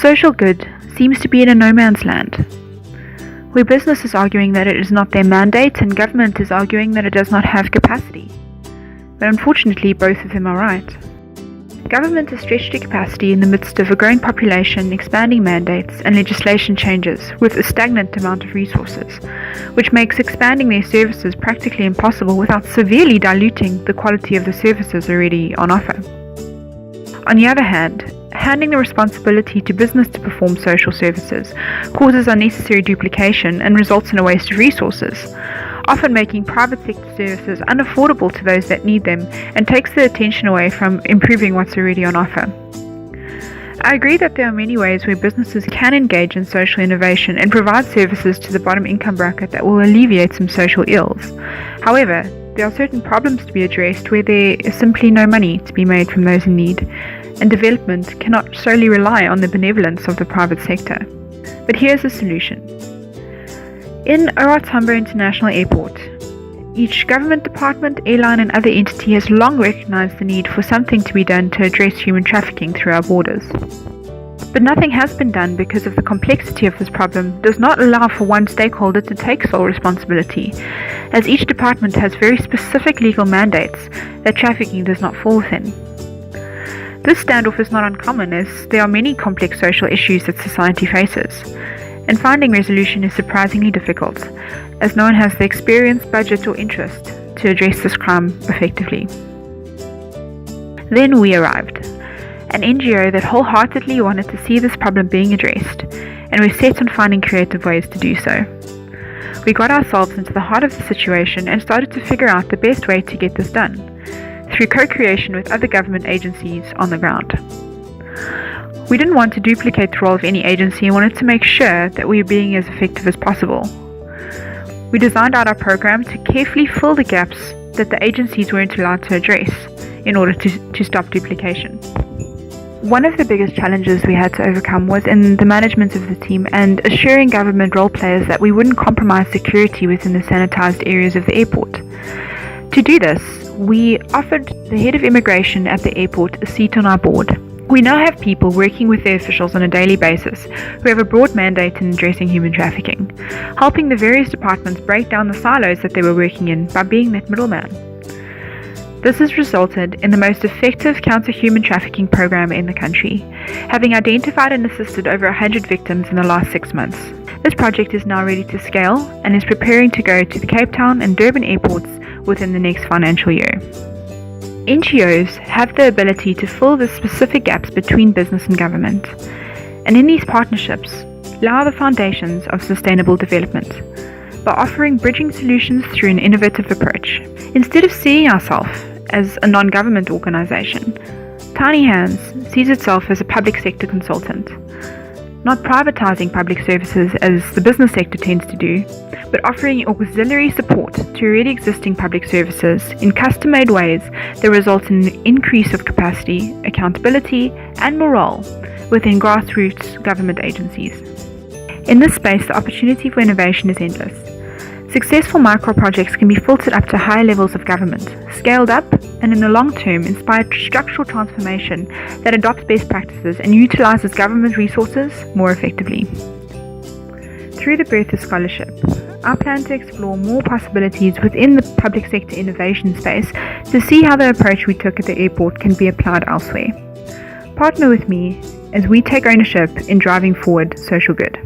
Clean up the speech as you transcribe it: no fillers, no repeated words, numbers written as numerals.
social good seems to be in a no man's land, where business is arguing that it is not their mandate and government is arguing that it does not have capacity. But unfortunately, both of them are right. Government is stretched to capacity in the midst of a growing population, expanding mandates, and legislation changes with a stagnant amount of resources, which makes expanding their services practically impossible without severely diluting the quality of the services already on offer. On the other hand, handing the responsibility to business to perform social services causes unnecessary duplication and results in a waste of resources, often making private sector services unaffordable to those that need them and takes the attention away from improving what's already on offer. I agree that there are many ways where businesses can engage in social innovation and provide services to the bottom income bracket that will alleviate some social ills. However, there are certain problems to be addressed where there is simply no money to be made from those in need, and development cannot solely rely on the benevolence of the private sector. But here's a solution. In OR Tambo International Airport, each government department, airline and other entity has long recognized the need for something to be done to address human trafficking through our borders. But nothing has been done because of the complexity of this problem does not allow for one stakeholder to take sole responsibility, as each department has very specific legal mandates that trafficking does not fall within. This standoff is not uncommon, as there are many complex social issues that society faces, and finding resolution is surprisingly difficult, as no one has the experience, budget or interest to address this crime effectively. Then we arrived, an NGO that wholeheartedly wanted to see this problem being addressed, and we're set on finding creative ways to do so. We got ourselves into the heart of the situation and started to figure out the best way to get this done, through co-creation with other government agencies on the ground. We didn't want to duplicate the role of any agency and wanted to make sure that we were being as effective as possible. We designed out our program to carefully fill the gaps that the agencies weren't allowed to address in order to stop duplication. One of the biggest challenges we had to overcome was in the management of the team and assuring government role players that we wouldn't compromise security within the sanitized areas of the airport. To do this, we offered the head of immigration at the airport a seat on our board. We now have people working with their officials on a daily basis who have a broad mandate in addressing human trafficking, helping the various departments break down the silos that they were working in by being that middleman. This has resulted in the most effective counter-human trafficking program in the country, having identified and assisted over 100 victims in the last 6 months. This project is now ready to scale and is preparing to go to the Cape Town and Durban airports within the next financial year. NGOs have the ability to fill the specific gaps between business and government, and in these partnerships, lay the foundations of sustainable development by offering bridging solutions through an innovative approach. Instead of seeing ourselves as a non-government organization, Tiny Hands sees itself as a public sector consultant, not privatizing public services as the business sector tends to do, but offering auxiliary support to already existing public services in custom-made ways that result in an increase of capacity, accountability, and morale within grassroots government agencies. In this space, the opportunity for innovation is endless. Successful micro-projects can be filtered up to higher levels of government, scaled up, and in the long term inspire structural transformation that adopts best practices and utilizes government resources more effectively. Through the Bertha Scholarship, I plan to explore more possibilities within the public sector innovation space to see how the approach we took at the airport can be applied elsewhere. Partner with me as we take ownership in driving forward social good.